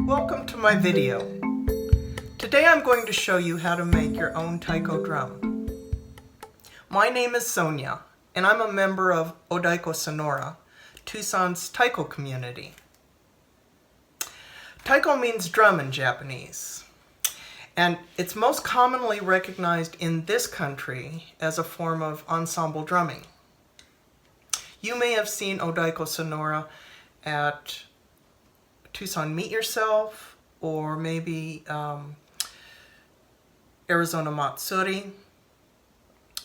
Welcome to my video. Today I'm going to show you how to make your own taiko drum. My name is Sonia, and I'm a member of Odaiko Sonora, Tucson's taiko community. Taiko means drum in Japanese, and it's most commonly recognized in this country as a form of ensemble drumming. You may have seen Odaiko Sonora at Tucson Meet Yourself, or maybe Arizona Matsuri.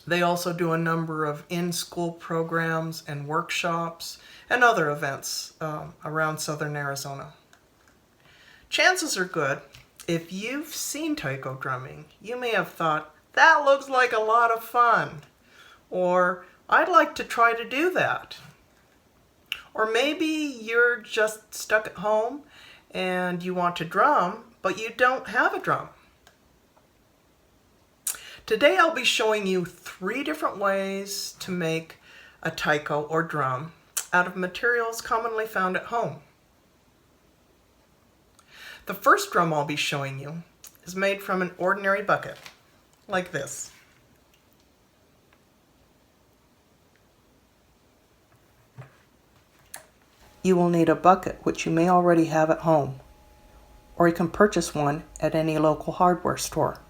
They also do a number of in-school programs and workshops and other events around southern Arizona. Chances are good, if you've seen taiko drumming, you may have thought, that looks like a lot of fun, or I'd like to try to do that. Or maybe you're just stuck at home and you want to drum, but you don't have a drum. Today I'll be showing you 3 different ways to make a taiko or drum out of materials commonly found at home. The first drum I'll be showing you is made from an ordinary bucket, like this. You will need a bucket, which you may already have at home, or you can purchase one at any local hardware store.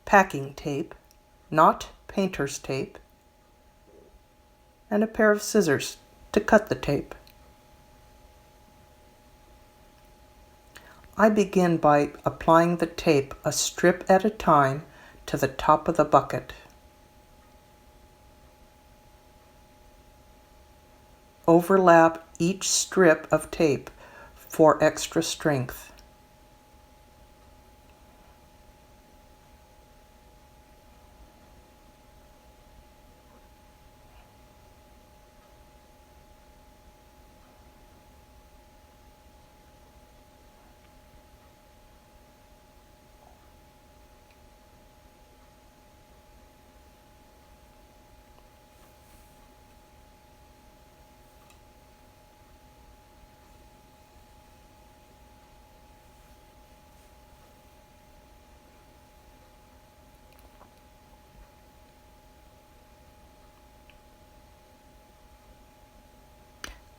Packing tape, not painter's tape, and a pair of scissors to cut the tape. I begin by applying the tape a strip at a time to the top of the bucket. Overlap each strip of tape for extra strength.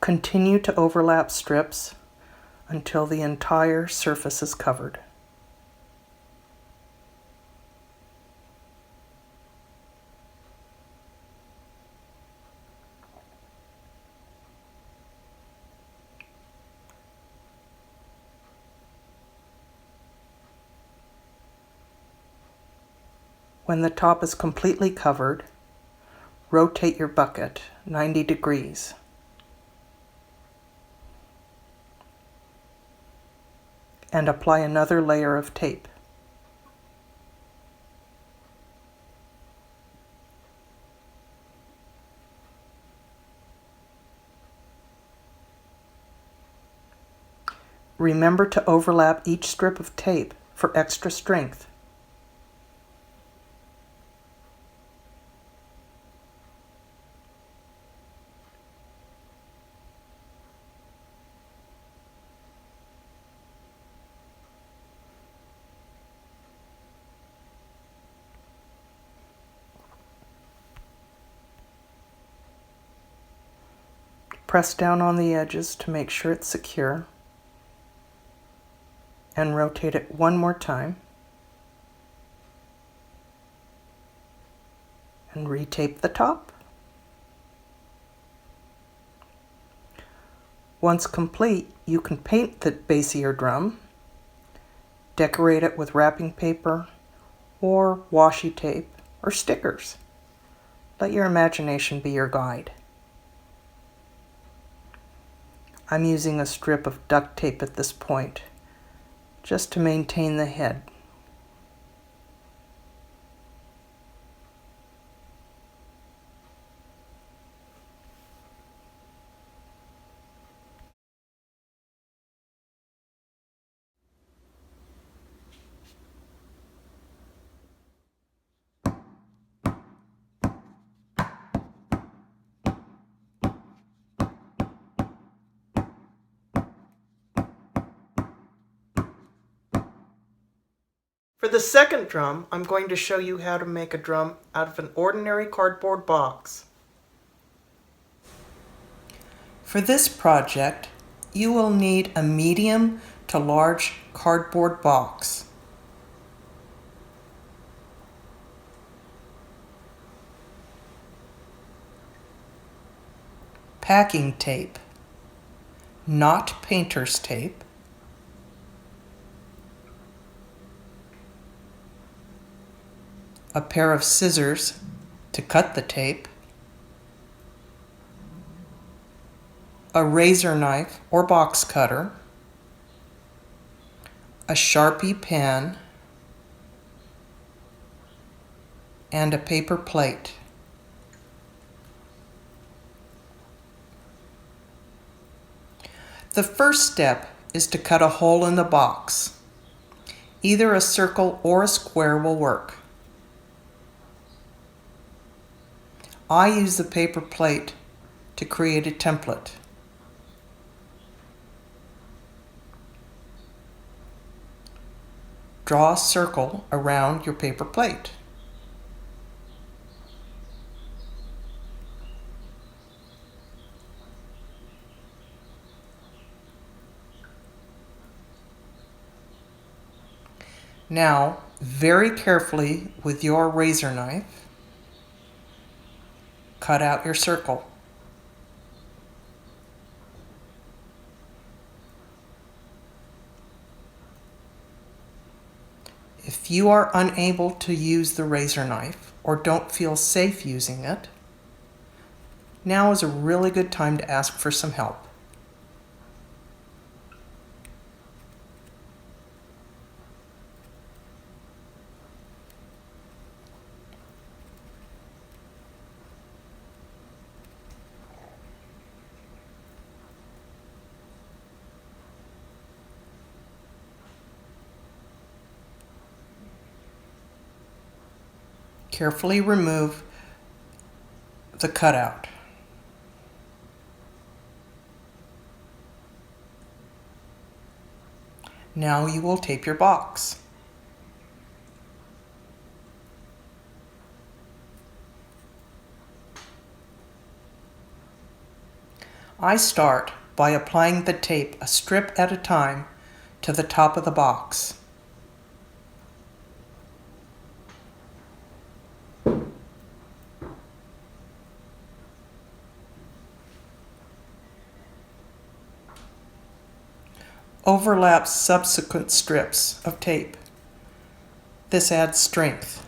Continue to overlap strips until the entire surface is covered. When the top is completely covered, rotate your bucket 90 degrees. And apply another layer of tape. Remember to overlap each strip of tape for extra strength. Press down on the edges to make sure it's secure, and rotate it one more time, and retape the top. Once complete, you can paint the base of your drum, decorate it with wrapping paper or washi tape or stickers. Let your imagination be your guide. I'm using a strip of duct tape at this point, just to maintain the head. For the second drum, I'm going to show you how to make a drum out of an ordinary cardboard box. For this project, you will need a medium to large cardboard box. Packing tape, not painter's tape. A pair of scissors to cut the tape. A razor knife or box cutter. A Sharpie pen. And a paper plate. The first step is to cut a hole in the box. Either a circle or a square will work. I use the paper plate to create a template. Draw a circle around your paper plate. Now, very carefully with your razor knife, cut out your circle. If you are unable to use the razor knife or don't feel safe using it, now is a really good time to ask for some help. Carefully remove the cutout. Now you will tape your box. I start by applying the tape a strip at a time to the top of the box. Overlap subsequent strips of tape. This adds strength.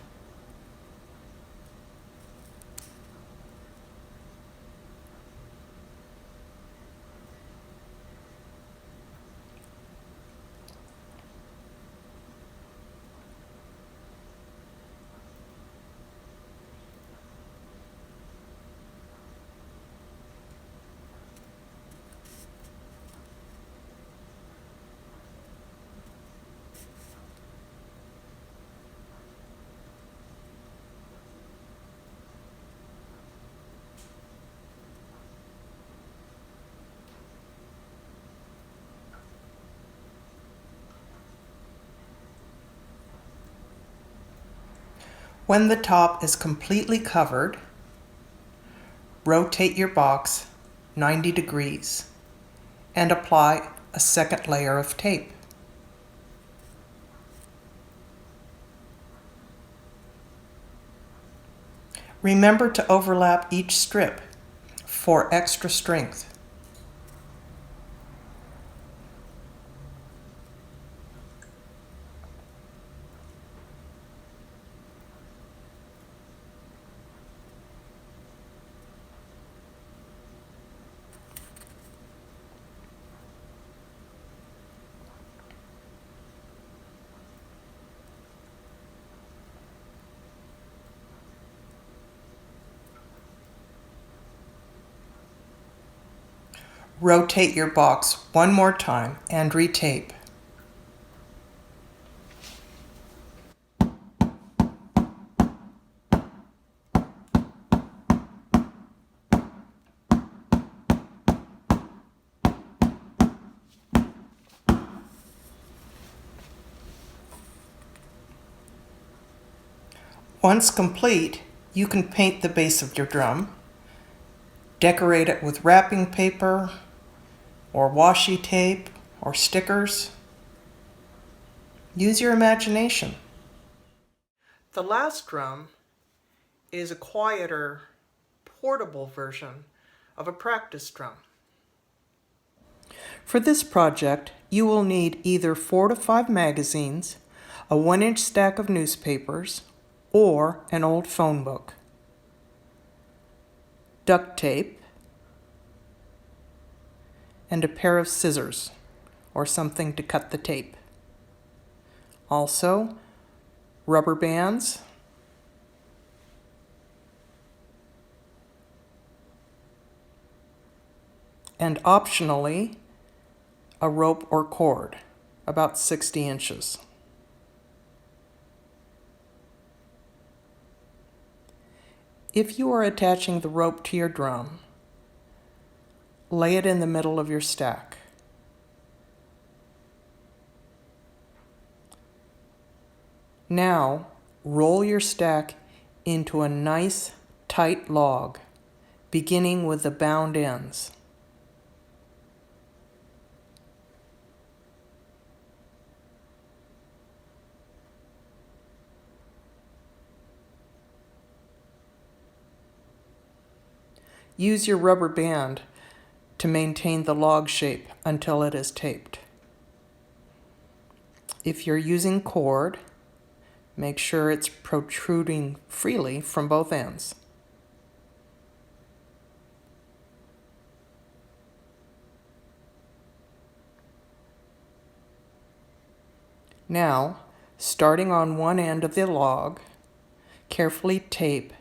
When the top is completely covered, rotate your box 90 degrees and apply a second layer of tape. Remember to overlap each strip for extra strength. Rotate your box one more time and retape. Once complete, you can paint the base of your drum, decorate it with wrapping paper or washi tape or stickers. Use your imagination. The last drum is a quieter, portable version of a practice drum. For this project, you will need either 4 to 5 magazines, a 1-inch stack of newspapers, or an old phone book, duct tape, and a pair of scissors or something to cut the tape. Also, rubber bands, and optionally, a rope or cord, about 60 inches. If you are attaching the rope to your drum, lay it in the middle of your stack. Now, roll your stack into a nice, tight log, beginning with the bound ends. Use your rubber band to maintain the log shape until it is taped. If you're using cord, make sure it's protruding freely from both ends. Now, starting on one end of the log, carefully tape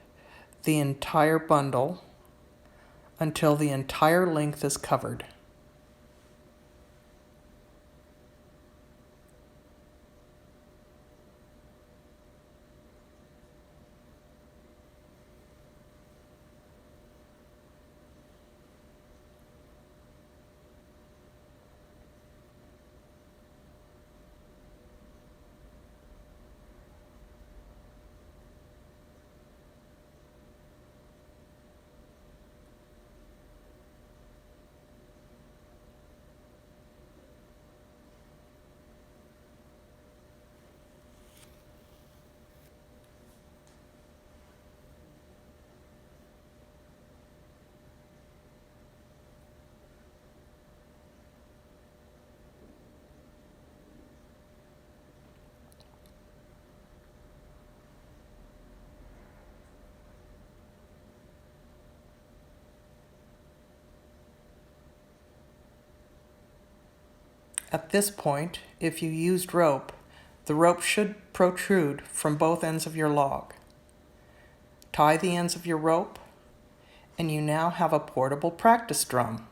the entire bundle until the entire length is covered. At this point, if you used rope, the rope should protrude from both ends of your log. Tie the ends of your rope, and you now have a portable practice drum.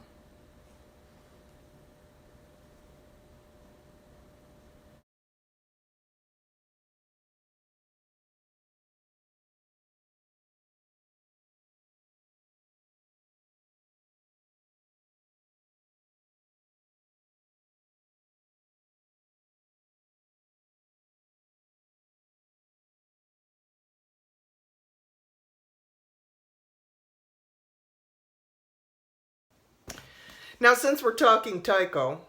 Now, since we're talking taiko,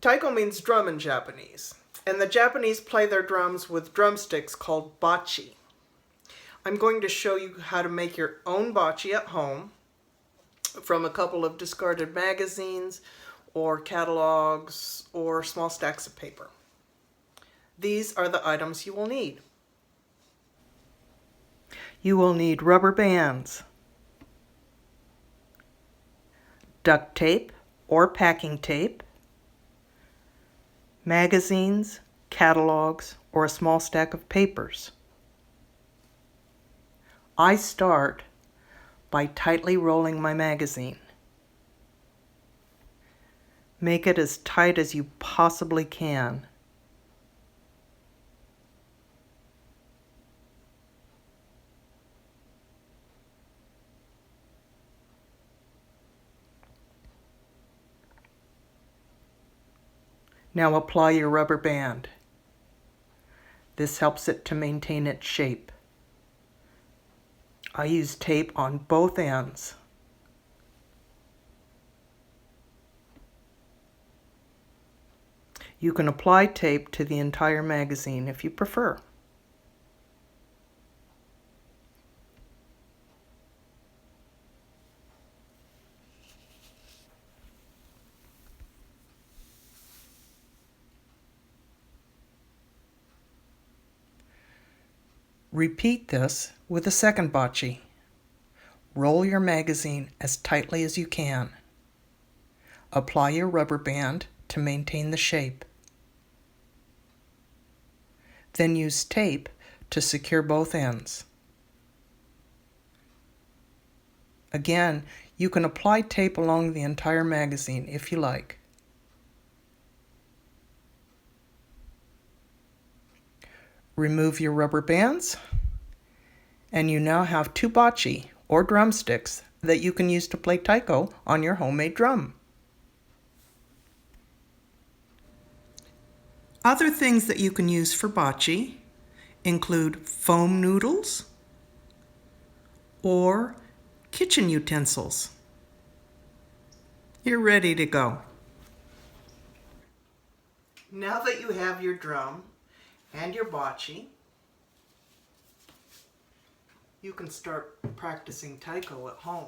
taiko means drum in Japanese, and the Japanese play their drums with drumsticks called bachi. I'm going to show you how to make your own bachi at home from a couple of discarded magazines or catalogs or small stacks of paper. These are the items you will need. You will need rubber bands, duct tape or packing tape, magazines, catalogs, or a small stack of papers. I start by tightly rolling my magazine. Make it as tight as you possibly can. Now apply your rubber band. This helps it to maintain its shape. I use tape on both ends. You can apply tape to the entire magazine if you prefer. Repeat this with a second bocce. Roll your magazine as tightly as you can. Apply your rubber band to maintain the shape. Then use tape to secure both ends. Again, you can apply tape along the entire magazine if you like. Remove your rubber bands, and you now have 2 bocce or drumsticks that you can use to play taiko on your homemade drum. Other things that you can use for bocce include foam noodles or kitchen utensils. You're ready to go. Now that you have your drum and your bocce, you can start practicing taiko at home.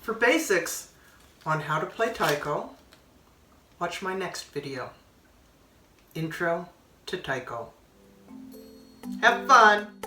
For basics on how to play taiko, watch my next video, Intro to Taiko. Have fun!